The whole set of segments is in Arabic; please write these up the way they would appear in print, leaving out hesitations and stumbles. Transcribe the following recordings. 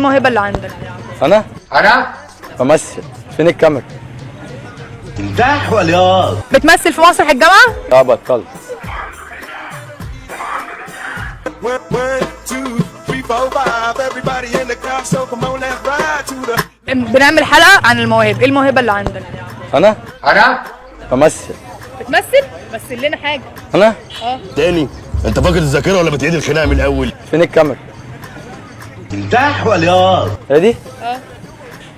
الموهبة اللي عندك؟ انا بمثل. فين الكاميرا؟ انتاح والياض. بتمثل في مسرح الجامعة؟ اه بطلت. بنعمل حلقة عن المواهب، ايه الموهبة اللي عندك؟ انا بمثل. بتمثل؟ مثل لنا حاجة. تاني انت فاقد الذاكره ولا بتعيد الخناقه من الاول؟ فين الكاميرا؟ انتاح والياض. هي دي؟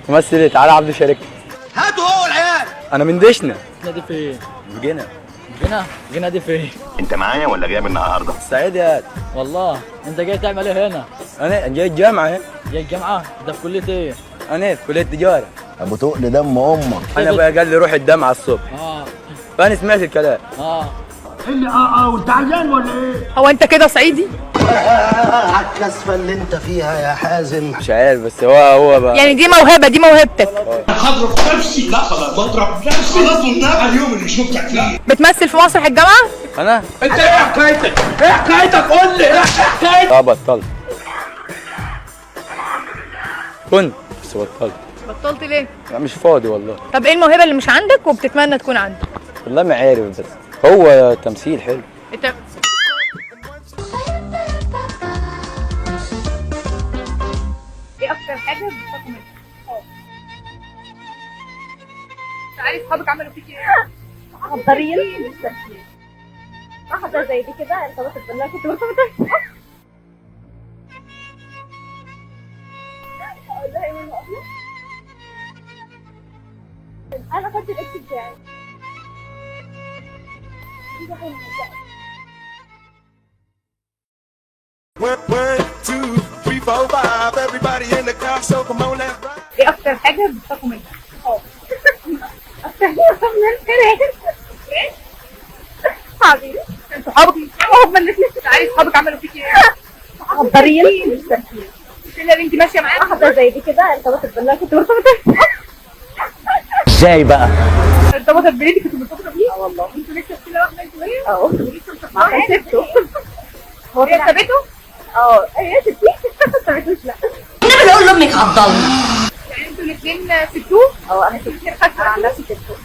ممثل ايه؟ تعالى عبد شاركني. هاتوا هو العيال. انا من دشنا. دي فين؟ جينا. جينا دي فين؟ انت معايا ولا جاي من النهارده؟ سعيد يا قد. والله انت جاي تعمل ايه هنا؟ انا جاي الجامعه اهي. جاي الجامعه؟ ده في كليه ايه؟ انا في كليه تجاره. ابو تقل دم امك. انا ابويا قال لي روح الجامعه الصبح. فانا سمعت الكلام. اللي وانت عيان ولا ايه؟ هو انت كده صعيدي؟ على الكسفه اللي انت فيها يا حازم. مش عارف بس هو بقى. يعني دي موهبة، دي موهبتك. هضرب نفسي. لا خلاص بضرب نفسي. خلاص والنبي اليوم اللي شفتك فيه. بتمثل في مسرح الجامعة؟ انا انت ايه حكايتك؟ ايه حكايتك؟ قول لي ايه حكايتك؟ بطلت. كنت بس بطلت. بطلت ليه؟ لا مش فاضي والله. طب ايه الموهبة اللي مش عندك وبتتمنى تكون عندك؟ والله ما عارف بس هو تمثيل حلو. انت ايه اكتر حاجة بتخافوا منها؟ تعالي اصحابك عملوا فيكي ايه؟ مقدرين واحدة زي دي كده ارتبطت بالله كنت مرتبطة. والله من أبيض أنا خدت الإكس بتاعي. ايه اكتر حاجة بتخافوا منها؟ أكتر حاجة بخاف منها ايه؟ صحابي. صحابك هم اللي تعالي اصحابك عملوا فيكي ايه؟ مقدرين اللي انت ماشية معاها واحدة زي دي كده ارتبطت بالله كنت مرتبطة. ازاي بقى؟ ارتبطت بليدي كنت مرتبطة بيه؟ والله انتوا لسه كده واحدة انتوا ايه؟ لسه ما سبته. هو هي سابته؟ هي ستي ما سبتوش. لا انا بقول لامك عضلني. يعني انتوا الاثنين سبتوه؟ أنا ستي أنا عن نفسي سبته.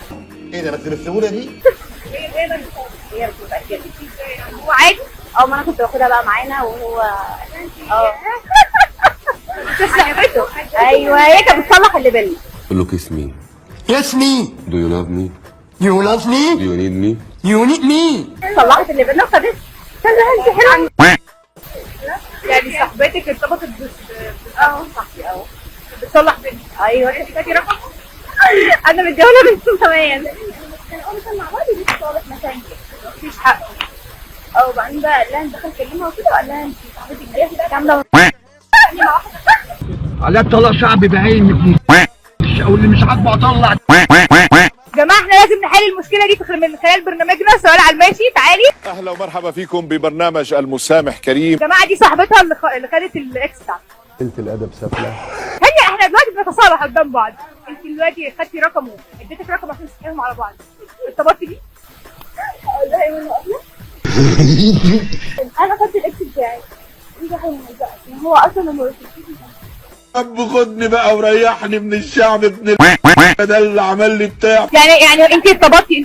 ايه ده بس السهوله دي؟ هي بتبقى كده. هو عادي؟ ما أنا كنت باخدها بقى معانا وهو سابته؟ أيوه هي كانت بتصلح اللي بينا. Look kiss me. Yes me. Do you love me? You love me. Do you need me? You need me. صلحت اللي بينا وخدت. انت حلوه. يعني صاحبتك ارتبطت صاحبي بتصلح بنت. ايوه انت فاكرة رقم؟ انا متجوزه من زمان. كانوا مع بعض بيتصالح مثلا كده مفيش حق. وبعدين بقى قال لها انت دخل كلمها وكده وقال لها انت صاحبتك دي كامله. على طلع شعبي بعين واللي مش عاجبه اطلع. يا جماعة احنا لازم نحل المشكلة دي من خلال برنامجنا سؤال على الماشي. تعالي اهلا ومرحبا فيكم ببرنامج المسامح كريم. يا جماعة، دي صاحبتها اللي خدت الاكس بتاعتها. قلة الادب سفله. هي احنا دلوقتي بنتصالح قدام بعض. انت دلوقتي خدتي رقمه، اديتك رقم عشان تسالهم على بعض. ارتبطتي بيه؟ والله من قبل انا خدت الاكس بتاعي. انت حلوه هو اصلا ما اب خدني بقى وريحني من الشعب ابن ده اللي عمل لي بتاع. يعني انت ارتبطتي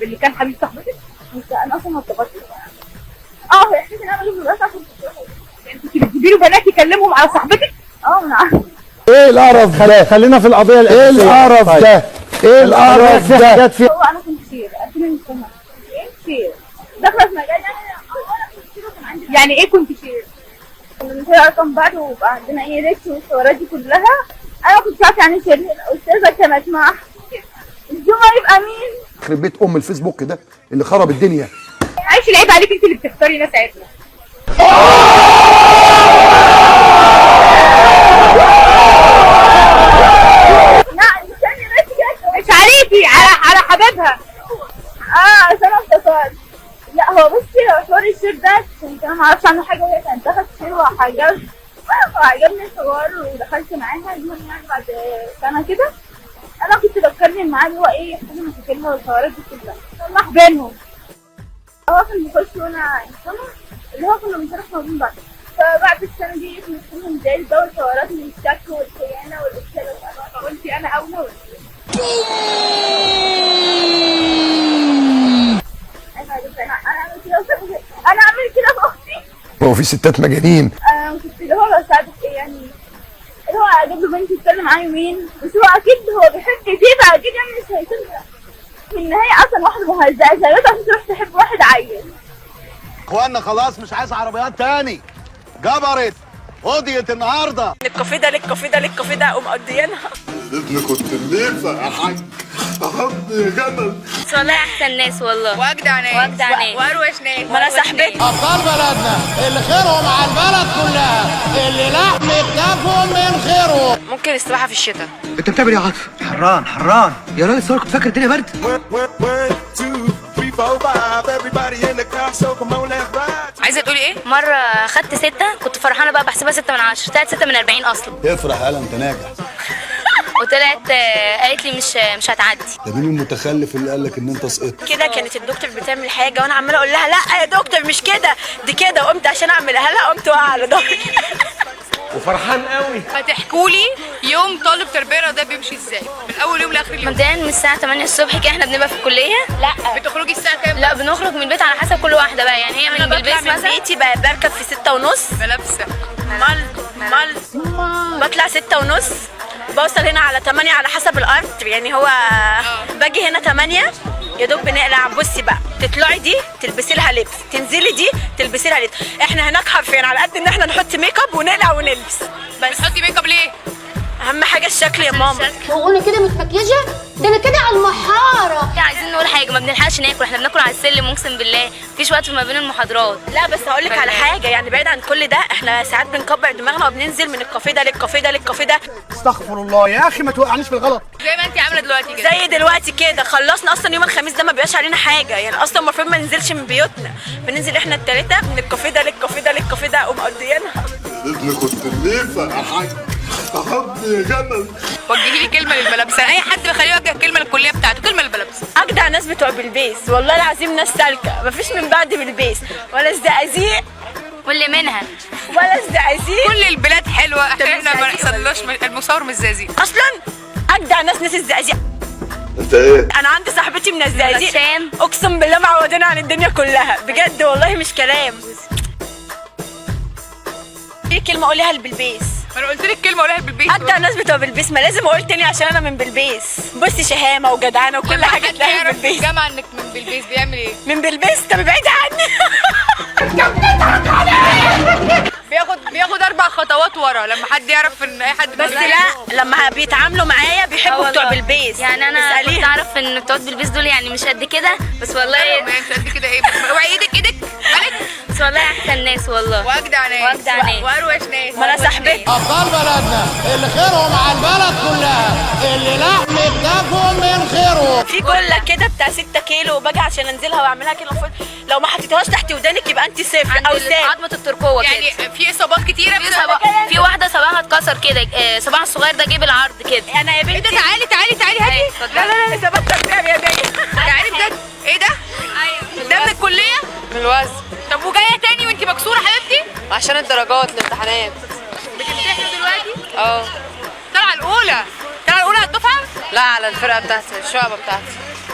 باللي كان حبيب صاحبتك؟ انا اصلا ما ارتبطتش. احساس ان انا بجيب بس عشان انت بتجيبي له بنات يكلمهم على صاحبتك؟ انا عارفه. ايه القرف ده؟ خلينا في القضيه الاساسيه. ايه القرف ده؟ ايه القرف ده؟ هو انا كنت كتير اكيد مش فاهمه ايه كتير داخله في مجال يعني ايه كنت شير؟ كنا بنشير ارقام بعض وبقى عندنا ايه ريتش والحوارات دي كلها. انا كنت عارفه يعني شير. الاستاذه كانت مع الجمعه يبقى مين؟ يخرب بيت الفيسبوك ده اللي خرب الدنيا. معلش العيب عليك، انت اللي بتختاري ناس عدله. مش عليكي، على حبيبها. اصل انا افتكرت. لا هو بصي هو حوار الشير ده كنت انا ما اعرفش عنه حاجه وهي كانت دخلت شير وعجبني الحوار ودخلت معاها. المهم يعني بعد سنه كده انا كنت بتكلم معاه اللي هو ايه حاجه مشاكلها والحوارات دي كلها صلح بينهم. هو كان بيخش وانا اللي هو كنا بنشارك ما بين بعض. فبعد السنة دي نفسهم زي البول والحوارات من الشك والخيانة والإفشال والأرقام. قلت انا اولى ولا أنا أعمل كده في أختي. هو في ستات مجانين. أنا كنت اللي هو بساعدك يعني اللي هو أجيب له بنتي تتكلم معاه يومين، بس هو أكيد هو بيحب فيه فأكيد يعني مش هيسيبها. في النهاية أصلا واحدة مهزأة سابتها عشان تروح تحب واحد عيل. اخوانا خلاص مش عايز عربيات تاني، جبرت قضيت النهارده. الكافيه ده للكافيه ده للكافيه ده ومقضيينها. ابن كنت الليفه يا حاج حضني جدل. والله أحسن ناس والله، واجدع ناس وأروش ناس. ما انا صاحبتي ابطال بلدنا اللي خيرهم على البلد كلها، اللي لحم كتافهم من خيرهم. ممكن السباحه في الشتاء. انت بتعمل ايه يا عاطف؟ حران يا راجل، صور كنت فاكر الدنيا برد. عايزه تقولي ايه؟ مره خدت 6 كنت فرحانه بقى بحسبها 6 من 10، طلعت 6 من 40 اصلا. افرح يالا انت ناجح. وطلعت قالت لي مش هتعدي. ده مين المتخلف اللي قال لك ان انت سقطت؟ كده كانت الدكتور بتعمل حاجه وانا عماله اقول لها لا يا دكتور مش كده دي كده، وقمت عشان اعملها لها قمت واقعه على ظهري. وفرحان قوي. هتحكوا لي يوم طالب تربيه ده بيمشي ازاي من اول يوم لاخر اليوم؟ مبدئيا من الساعه 8 الصبح كده احنا بنبقى في الكليه. لا بتخرجي الساعه كام؟ لا بنخرج من البيت على حسب كل واحده بقى، يعني هي من بالبيت مثلا. من بيتي بركب في 6:30 بلبسه بطلع 6:30 بوصل هنا على 8 على حسب الارض، يعني هو باجي هنا 8 يا دوب بنقلع. بصي بقى تطلعي دي تلبسي لها لبس، تنزلي دي تلبسي لها لبس. احنا هناك حرفيا على قد ان احنا نحط ميك اب ونقلع ونلبس بس. بتحطي ميك اب ليه؟ اهم حاجه الشكل يا ماما. هو أنا كده متمكيجة؟ ده أنا كده على المحارة. عايزين نقول حاجه، ما بنلحقش ناكل، احنا بناكل على السلم اقسم بالله، مفيش وقت ما بين المحاضرات. لا بس هقول لك على حاجه، يعني بعيد عن كل ده احنا ساعات بنكبر دماغنا وبننزل من الكافيه ده للكافيه ده للكافيه ده. استغفر الله يا اخي، ما توقعنيش في الغلط. زي ما انت عامله دلوقتي كده. زي دلوقتي كده خلصنا اصلا يوم الخميس ده ما بيبقاش علينا حاجه، يعني اصلا المفروض ما ننزلش من بيوتنا، بننزل احنا الثلاثه من الكافيه ده للكافيه ده للكافيه ده ومقضيينها. ابن كنت الليفه يا حاج حضني جدل. وجهي لي كلمه للملابسه، اي حد بيخليه يوجه كلمه للكليه بتاعته، كلمه للملابسه. اجدع ناس بتوع بلبيس والله العظيم، ناس سالكه مفيش من بعد بلبيس ولا الزقازيق واللي منها ولا الزقازيق. كل البلاد حلوه، احنا ما نحصلناش المصور مش زقازيق اصلا. اجدع ناس الزقازيق. انت ايه؟ انا عندي صاحبتي من الزقازيق عشان اقسم بالله معودانا عن الدنيا كلها بجد والله مش كلام. في كلمه اقولها لبلبيس. ما انا قلت لك كلمه اقولها بالبيت. اجدع ناس بتوع بلبيس، ما لازم اقول تاني عشان انا من بلبيس. بصي شهامه وجدعانه وكل حاجه تلاقيها في بلبيس. الجامعه انك من بلبيس بيعمل ايه؟ من بلبيس؟ طب بعيد عني. بياخد 4 خطوات ورا لما حد يعرف ان اي حد. بس لا لما بيتعاملوا معايا بيحبوا بتوع بلبيس. يعني انا كنت اعرف ان بتوع بلبيس دول يعني مش قد كده، بس والله مش قد كده. ايه اوعي ايدك مالك. بس والله احسن ناس والله، واجدع ناس واروش ناس. ما انا صاحبتي ابطال بلدنا اللي خيرهم على البلد كلها، اللي لحم كتافهم من خيرهم. في جله كده بتاع 6 كيلو وباجي عشان انزلها واعملها كده المفروض لو ما حطيتهاش تحت ودانك يبقى انت صفر او ساب. عظمه الترقوه كده، يعني في اصابات كتيره. في واحده صباعها اتكسر كده، صباعها الصغير ده جه بالعرض كده. انا يا بنتي تعالي هاتي. لا اصابات ترقيه يا بنتي. تعالي بجد. ايه ده؟ ايوه ده من الكليه؟ من الوزن. طب وجايه تاني وانت مكسوره حبيبتي؟ عشان الدرجات الامتحانات. بتمتحنوا دلوقتي؟ اه. طالعه الاولى على الدفعه؟ لا على الفرقه بتاعتي، الشعبه بتاعتي.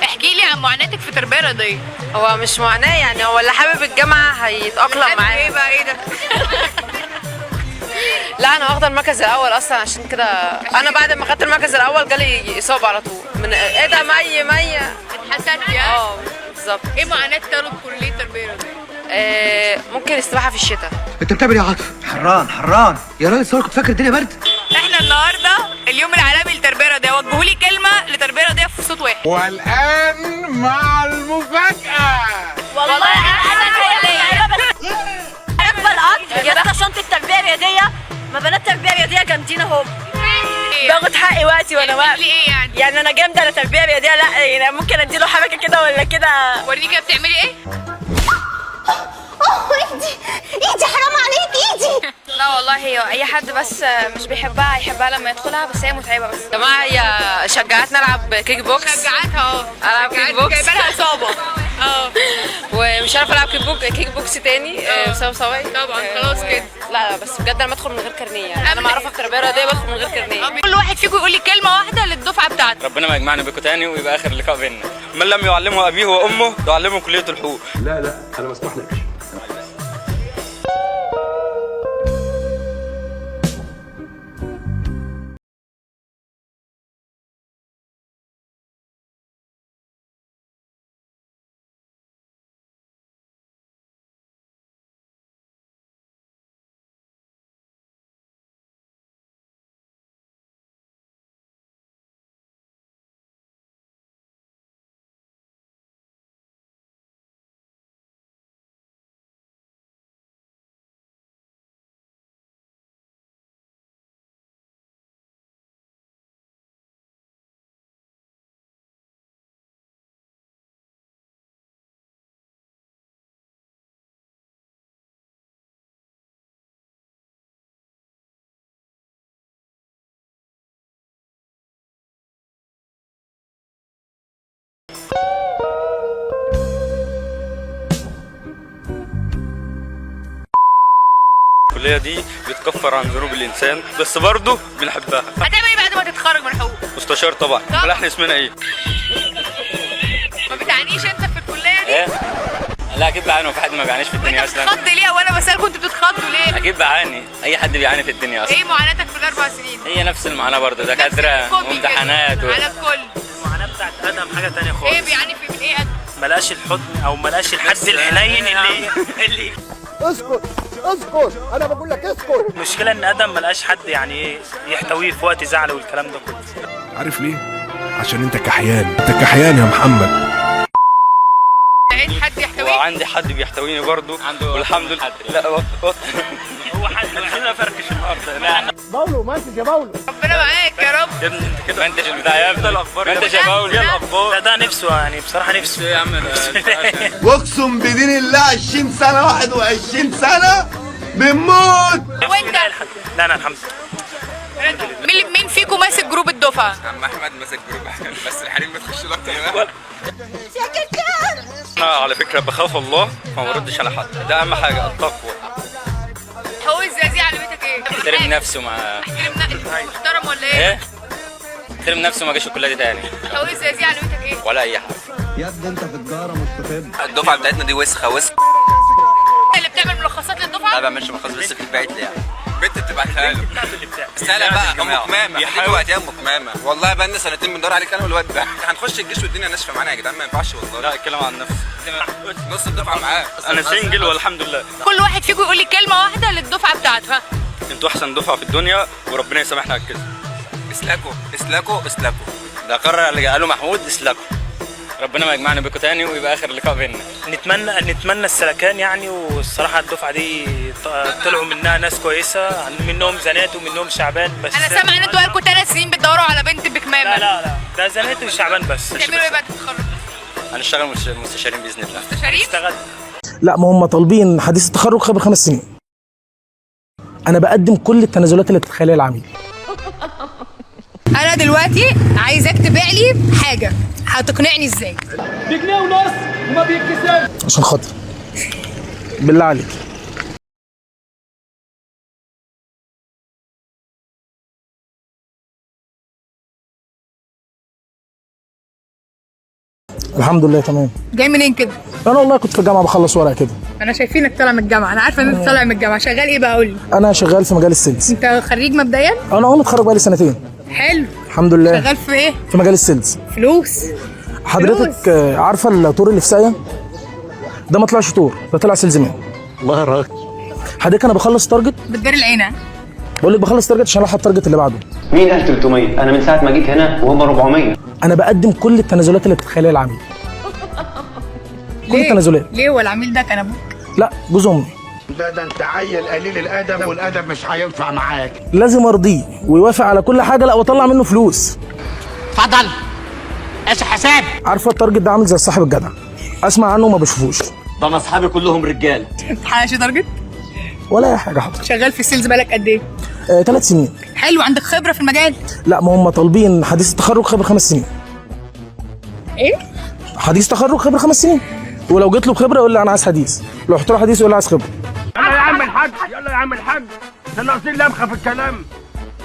احكي لي عن معاناتك في تربيه رياضيه. هو مش معاناه، يعني هو اللي حابب الجامعه هيتاقلم معايا. ايه بقى ايه ده؟ لا انا واخده المركز الاول اصلا، عشان كده انا بعد ما خدت المركز الاول جالي اصابه على طول. من ايه ده مي اتحسدتي؟ بالظبط. ايه معاناه طالب كليه تربيه رياضيه؟ ممكن السباحه في الشتاء. انت بتعمل ايه يا عاطف؟ حران يا راجل، صور كنت فاكر الدنيا برد. احنا النهارده اليوم العالمي للتربيه الرياضيه، وجهوا لي كلمه لتربيه رياضيه في صوت واحد. والان مع المفاجاه. والله اكبر قطر يا باشا شنطه التربيه الرياضيه. ما بنات التربيه الرياضيه جامدين اهم. باخد حقي وقتي وانا واقف. ايه يعني انا جامده على تربيه رياضيه؟ لا يعني ممكن اديله حركه كده ولا كده. وريني كده بتعملي ايه؟ ايدي حرام عليك ايدي. لا والله هي اي حد بس مش بيحبها هيحبها لما يدخلها، بس هي متعبه. بس يا جماعه هي شجعتنا العب كيك بوكس. شجعتها العب كيك بوكس. جايبه لها اصابه. ومش عارفه العب كيك بوكس تاني بسبب صوابعي طبعا خلاص كده. لا بس بجد انا بدخل من غير كارنيه يعني انا ما اعرف تربيه رياضيه بدخل من غير كارنيه. كل واحد فيكم يقول لي كلمه واحده للدفعه بتاعته. ربنا ما يجمعنا بيكم تاني ويبقى اخر لقاء بيننا. من لم يعلمه ابيه وامه تعلمه كليه الحقوق. لا انا مسموح لك. الكليه دي بتكفر عن ذنوب الانسان بس برضه بنحبها. هتعمل ايه بعد ما تتخرج من حقوق؟ مستشار طبعا. امال احنا اسمنا ايه؟ ما بتعنيش انت في الكليه دي؟ ايه؟ لا اكيد بعاني وفي حد ما بيعانيش في الدنيا اصلا. بتتخض ليه وانا بسالكم انتوا بتتخضوا ليه؟ اكيد بعاني، اي حد بيعاني في الدنيا اصلا. ايه معاناتك في الاربع سنين؟ هي نفس المعاناه برضه، دكاتره وامتحانات على الكل. المعاناه بتاعت ادم حاجه ثانيه خالص. ايه بيعاني في من ايه ادم؟ ملقاش الحضن او ملقاش الحد الحنين اللي اسكت انا بقول لك اسكت. المشكله ان ادم ملقاش حد يعني يحتويه في وقت زعله والكلام ده كله. عارف ليه؟ عشان انت كحيان يا محمد. لقيت حد يحتويك؟ وعندي حد بيحتويني برضه والحمد لله. لا هو حد خلينا فركش النهارده. لا باولو ماسك يا باولو. ربنا معاك يا رب. يا ابني انت كده ما انتش البتاع يا ابني. الاخبار ما انتش يا باولو. ايه الاخبار؟ ده نفسه يعني بصراحه نفسه. ايه يا عم واقسم بدين الله 20 سنه 21 سنه بنموت. وانت؟ لا انا الحمد لله. مين فيكم ماسك جروب الدفعه؟ عم احمد ماسك جروب بس الحريم بتخش له اكتر. انا على فكره بخاف الله فما بردش على حد، ده اهم حاجه التقوى. حقوق الزقازيق علمتك ايه؟ احترم نفسه مع محترم ولا ايه؟ احترم نفسه ما جاش الكليه دي تاني. حقوق الزقازيق علمتك ايه؟ ولا اي حاجه. يا ابني انت في الدار مستفيد. الدفعه بتاعتنا دي وسخه. اللي بتعمل ملخصات للدفعه؟ ما بعملش ملخص بس في البيت يعني. بنت بتبعتها له. سهله بقى ام كمامه. هتيجي وقت يا ام كمامه. والله بقى لنا سنتين بندور عليك انا والواد ده. هنخش الجيش والدنيا ناشفه معانا يا جدعان ما ينفعش والله. لا اتكلم عن نفسي. نص الدفعه معاه. انا سنجل والحمد لله. كل واحد فيكم يقول لي كلمه واحده للدفعه بتاعته. ها انتوا احسن دفعه في الدنيا وربنا يسامحنا على كده. اسلاكوا. ده قرر اللي قاله محمود اسلاكوا. ربنا ما يجمعنا بيكم تاني ويبقى اخر لقاء بيننا. نتمنى السلكان يعني. والصراحه الدفعه دي طلعوا منها ناس كويسه، منهم زنات ومنهم شعبان. بس انا سامع ان انتوا بقالكم 3 سنين بتدوروا على بنت بكمامه. لا ده زنات وشعبان بس. تعملوا ايه بعد التخرج؟ هنشتغل مستشارين باذن الله. مستشارين؟ اشتغل. لا ما هم طالبين حديث التخرج خبر 5 سنين. انا بقدم كل التنازلات اللي تتخيلها العميل. انا دلوقتي عايزاك تبيع لي حاجه، هتقنعني ازاي؟ بجنيه ونص وما بيتكسرش. عشان خاطر بالله عليك. الحمد لله تمام. جاي منين كده؟ انا والله كنت في الجامعه بخلص ورق كده. انا شايفينك طالع من الجامعه، انا عارفه ان انت طالع من الجامعه. شغال ايه بقى؟ قول لي. انا شغال في مجال السيلز. انت خريج مبدئيا؟ انا اهو متخرج بقالي 2 سنين. حلو. الحمد لله. شغال في ايه؟ في مجال السيلز. فلوس. حضرتك عارفه الطور اللي في ساقيه؟ ده ما طلعش طور، ده طلع سيلز مان. الله يراك. حضرتك انا بخلص تارجت. بتداري العينه. بقول لك بخلص تارجت عشان الحق التارجت اللي بعده. مين قال 300؟ انا من ساعه ما جيت هنا وهم 400. انا بقدم كل التنازلات اللي تتخيلها العميل. كل التنازلات. ليه هو العميل ده كان ابوك؟ لا جوز امي. ده انت عيل قليل الادب والادب مش هينفع معاك. لازم ارضيه ويوافق على كل حاجه، لا واطلع منه فلوس. اتفضل ايش حساب. عارفه التارجت ده عامل زي الصاحب الجدع، اسمع عنه وما بشوفوش. ده انا اصحابي كلهم رجال. انت حققش تارجت؟ ولا اي حاجه حضرتك. شغال في السيلز بقالك قد ايه؟ 3 سنين. حلو. عندك خبره في المجال؟ لا ما هم طالبين حديث التخرج خبر 5 سنين. ايه؟ حديث تخرج خبر 5 سنين. ولو جيت له بخبره يقول لي انا عايز حديث، لو رحت له حديث يقول لي عايز خبره. يلا يا عم الحاج، يلا يا عم الحاج، ده ناقصين لبخه في الكلام،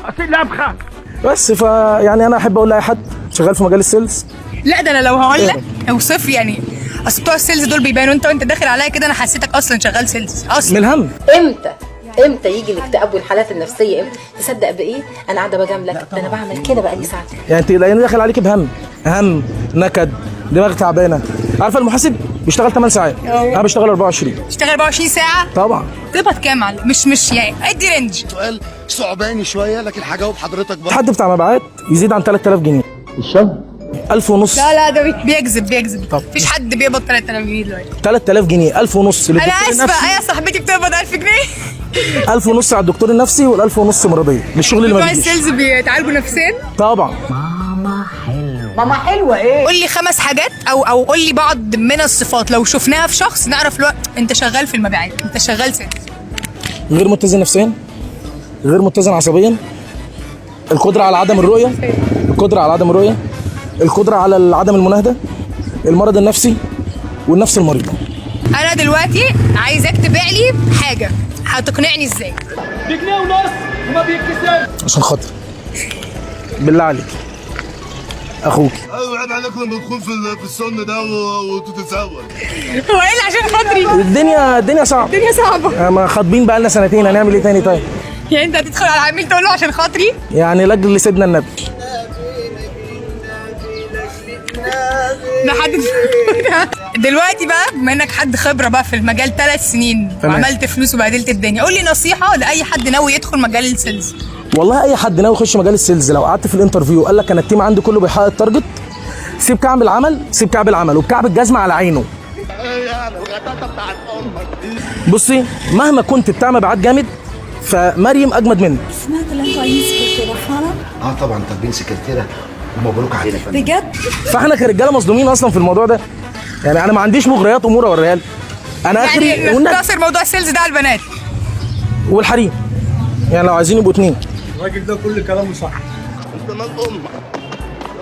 ناقصين لبخه. بس فيعني انا احب اقول لاي حد شغال في مجال السيلز. لا ده انا لو هقول لك اوصف لي يعني، اصل بتوع السيلز دول بيبانوا، انت داخل عليا كده انا حسيتك اصلا شغال سيلز اصلا. من الهم. امتى يجي الاكتئاب والحالات النفسيه؟ امتى تصدق بايه؟ انا قاعده بجاملك، ده انا بعمل كده بقالي ساعه. يعني انت لان داخل عليك بهم، هم، نكد، دماغ تعبانه. عارفه المحاسب بيشتغل 8 ساعات، انا بشتغل 24. تشتغل 24 ساعه؟ طبعا. تقبض كام على مش يعني ادي رينج. سؤال صعباني شويه لكن هجاوب حضرتك برضه. حد بتاع مبيعات يزيد عن 3000 جنيه الشهر. 1500. لا ده بيكذب. طب مفيش حد بيقبض 3000 جنيه دلوقتي. 3000 جنيه، 1500 انا اسفه، ايه صاحبتي بتقبض 1000 جنيه. 1500 على الدكتور النفسي وال1500 مرضيه للشغل اللي ما بيجيش. بتوع السيلز بيتعالجوا نفسيا؟ طبعا. ماما حلوه ايه؟ قول لي 5 حاجات او قول لي بعض من الصفات لو شفناها في شخص نعرف الوقت انت شغال في المبيعات، انت شغال سيلز. غير متزن نفسيا، غير متزن عصبيا، القدره على عدم الرؤيه، القدره على عدم المناهده، المرض النفسي والنفس المريضه. انا دلوقتي عايزاك تبيع لي حاجه، هتقنعني ازاي؟ بجنيه ونص وما بيتكسرش. عشان خاطر بالله عليك اخوك. ايوه عيب عليكم لما تكون في السن ده وتتزوج. هو ايه اللي عشان خاطري؟ الدنيا صعبه. الدنيا صعبه. ما خاطبين بقى لنا سنتين، هنعمل ايه تاني طيب؟ يعني انت هتدخل على العميل تقول له عشان خاطري؟ يعني لاجل سيدنا النبي. لحد دلوقتي بقى بما انك حد خبره بقى في المجال 3 سنين وعملت فلوس وبهدلت الدنيا، قول لي نصيحه لاي حد ناوي يدخل مجال السيلز. والله اي حد ناوي يخش مجال السيلز لو قعدت في الانترفيو وقال لك انا التيم عندي كله بيحقق التارجت، سيب كعب العمل وبكعب الجزمه على عينه. بصي مهما كنت بتاع مبيعات جامد فمريم اجمد منك. سمعت ان انتوا عايزين سكرتيره فعلا؟ طبعا طالبين سكرتيره ومبروك علينا. بجد؟ فاحنا كرجاله مصدومين اصلا في الموضوع ده. يعني انا ما عنديش مغريات امور اوريها لك. انا اخري يعني نختصر موضوع السيلز ده على البنات والحريم، يعني لو عايزين يبقوا 2. الراجل ده كل كلامه صح.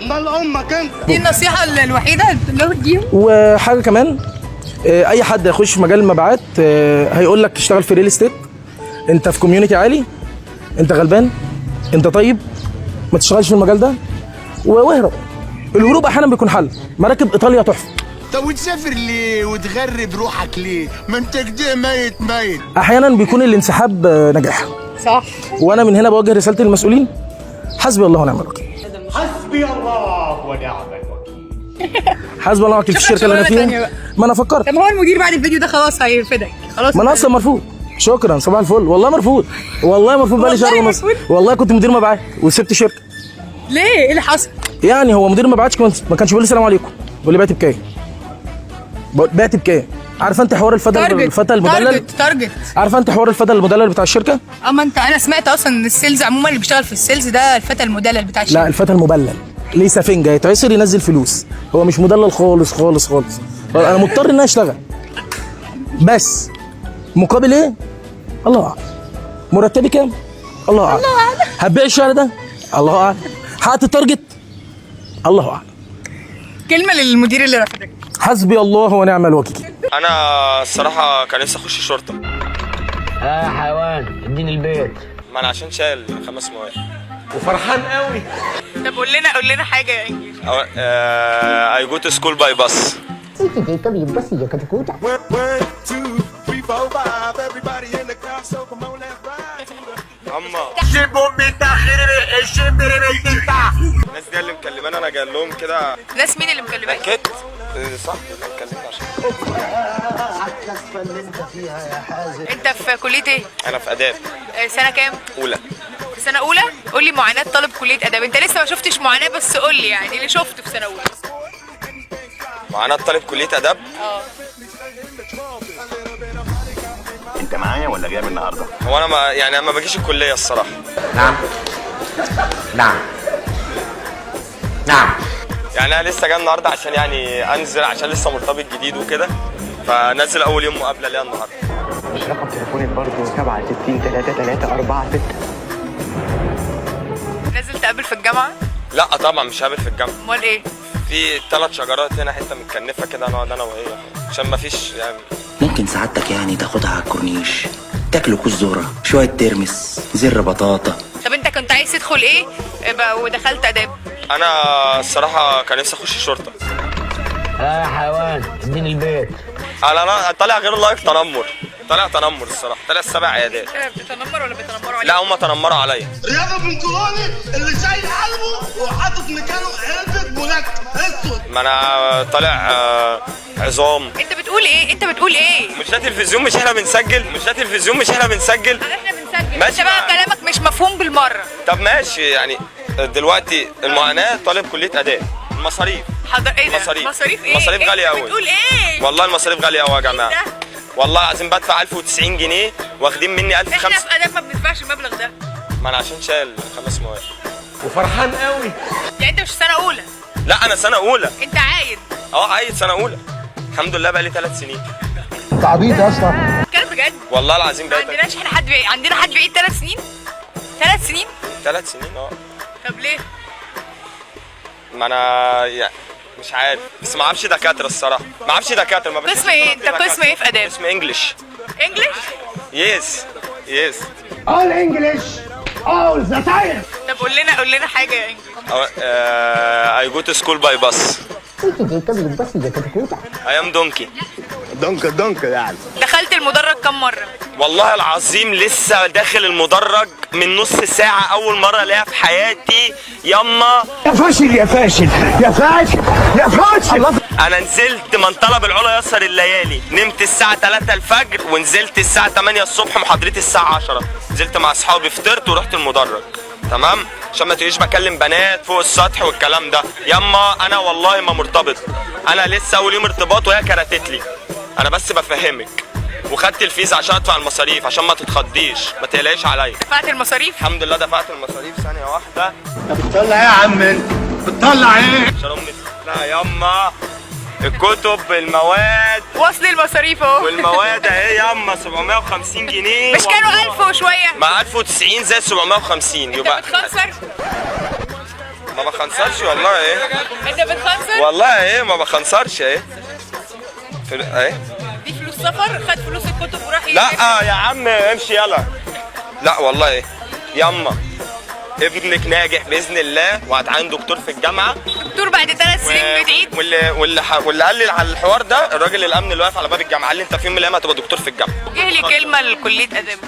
امال امك انت. دي النصيحه الوحيده اللي بتجيهم. وحاجه كمان، اي حد يخش في مجال المبيعات هيقول لك تشتغل في ريل استيت، انت في كوميونتي عالي، انت غلبان، انت طيب، ما تشتغلش في المجال ده واهرب. الهروب احيانا بيكون حل. مراكب ايطاليا تحفه. طب وتسافر ليه وتغرب روحك ليه؟ ما انت كده ميت. احيانا بيكون الانسحاب نجاح. صح. وانا من هنا بوجه رسالتي للمسؤولين، حسبي الله ونعم الوكيل. حسبي الله ونعم الوكيل. حسبي الله ونعم الوكيل في الشركه اللي انا فيها. ما انا فكرت. طب هو المدير بعد الفيديو ده خلاص هيفيدك خلاص. ما انا اصلا مرفوض. شكرا صباح الفل. والله مرفوض بقالي شهر ونص. والله كنت مدير مبيعات وسبت الشركه. ليه؟ ايه اللي حصل؟ يعني هو مدير مبيعات ما كانش بيقول لي السلام عليكم، بيقول لي بعت بكام؟ عارفه انت حوار الفتى المدلل؟ تارجت. عارفه انت حوار الفتى المدلل بتاع الشركه؟ اما انا سمعت اصلا ان السيلز عموما اللي بيشتغل في السيلز ده الفتى المدلل بتاع الشركه. لا الفتى المبلل ليه سفنجه يتعسر ينزل فلوس، هو مش مدلل خالص خالص خالص. انا مضطر ان انا اشتغل بس مقابل ايه؟ الله اعلم. مرتبي كام؟ الله اعلم. هتبيع الشهر ده؟ الله اعلم. حققت التارجت؟ الله اعلم. كلمه للمدير اللي رفضك. حسبي الله ونعم الوكيل. انا الصراحه كان نفسي اخش شرطه. يا حيوان اديني البيت. ما انا عشان شايل 5 مواد وفرحان قوي. طب قول لنا حاجه يا انجلش. I go to school by bus. الناس دي اللي مكلماني انا جاي لهم كده. ناس مين اللي مكلماك؟ اكيد صح اللي مكلمني عشان انت في كليه ايه؟ انا في اداب. سنه كام؟ اولى. في سنه اولى؟ قول لي معاناه طالب كليه اداب. انت لسه ما شفتش معاناه بس قول لي يعني اللي شفته في سنه اولى. معاناه طالب كليه اداب؟ انت معايا ولا جاي من النهارده؟ هو انا ما باجيش الكليه الصراحه. نعم. يعني انا لسه جاي النهارده عشان يعني انزل عشان لسه مرتبط جديد وكده، فنزل اول يوم مقابله ليا النهارده. مش رقم تليفونك برضه 67 33346. نازل تقابل في الجامعه؟ لا طبعا مش هقابل في الجامعه. امال ايه؟ في 3 شجرات هنا حته متكنفه كده نقعد انا وهي. عشان ما فيش يعني. ممكن سعادتك يعني تاخدها على الكورنيش، تاكلوا كوز ذره، شويه ترمس، زر بطاطا. طب انت كنت عايز تدخل ايه ودخلت اداب؟ انا الصراحه كان نفسي اخش شرطه. يا حيوان اديني البيت. انا طالع غير لايف تنمر، طالع تنمر الصراحه، طالع 7 عيادات. بتتنمر ولا بيتنمروا عليك؟ لا هم تنمروا عليا. رياضة بنطلوني اللي شايل قلبه وحاطط مكانه علبة بولاك اسود. ما انا طالع عظام. انت بتقول ايه؟ انت بتقول ايه؟ مش ده تلفزيون، مش احنا بنسجل؟ مش ده تلفزيون، مش احنا بنسجل؟ احنا بنسجل. ماشي انت بقى كلامك مش مفهوم بالمره. طب ماشي يعني دلوقتي المعاناه طالب كليه اداب، المصاريف. حضر ايه ده؟ مصاريف ايه؟ مصاريف غاليه قوي. بتقول ايه؟ والله المصاريف غاليه قوي يا جماعه. والله العظيم بدفع 1090 جنيه واخدين مني 1005. احنا في اداب ما بندفعش المبلغ ده. ما انا عشان شايل 5 مواد. وفرحان قوي. يعني انت مش سنه اولى؟ لا انا سنه اولى. انت عايد؟ عايد سنه اولى. الحمد لله بقى لي 3 سنين. انت عبيط يا اسطى. كلام بجد؟ والله العظيم ما عندناش احنا حد بعيد، عندنا حد بعيد 3 سنين؟ 3 سنين؟ 3 سنين طب ليه؟ ما انا يعني مش عارف، بس ما اعرفش دكاتره الصراحه، ما اعرفش دكاتره. ما قسم ايه؟ انت قسم ايه في اداب؟ قسم انجلش. انجلش؟ يس. all English all the time. طب قول لنا حاجه يا انجلش. I go to school by bus. I am donkey. دونك يعني. دخلت المدرج كم مره؟ والله العظيم لسه داخل المدرج من نص ساعة، أول مرة ألاقيها في حياتي. يما يا فاشل يا فاشل يا فاشل يا فاشل. أنا نزلت من طلب العلا يسر الليالي، نمت الساعة 3 الفجر ونزلت الساعة 8 الصبح، محاضرتي الساعة 10. نزلت مع أصحابي، فطرت ورحت المدرج. تمام؟ عشان ما تقوليش بكلم بنات فوق السطح والكلام ده. يما أنا والله ما مرتبط، أنا لسه أول يوم ارتباط وهي كرتت لي. أنا بس بفهمك. وخدت الفيزا عشان ادفع المصاريف، عشان ما تتخضيش، ما تقلقيش عليا. دفعت المصاريف؟ الحمد لله دفعت المصاريف. ثانية واحدة. انت بتطلع ايه يا عم انت؟ بتطلع ايه؟ عشان امي. لا ياما الكتب المواد وصل المصاريف اهو. والمواد اهي ياما 750 جنيه. مش كانوا 1000 وشويه؟ مع 1090 زائد 750 يبقى. انت بتخنصر؟ ما بخنصرش والله. ايه انت بتخنصر؟ والله ايه ما بخنصرش. ايه ايه دي فلوس سفر؟ خد فلوس الكتب وراح لا يا عم امشي يلا. لا والله ايه ياما ابنك ناجح باذن الله وهتعين دكتور في الجامعه. دكتور بعد 3 سنين بتعيد؟ واللي قال لي على الحوار ده الراجل الامن اللي واقف على باب الجامعه، قال لي انت في يوم من الايام هتبقى دكتور في الجامعه. جه لي كلمه لكليه اداب.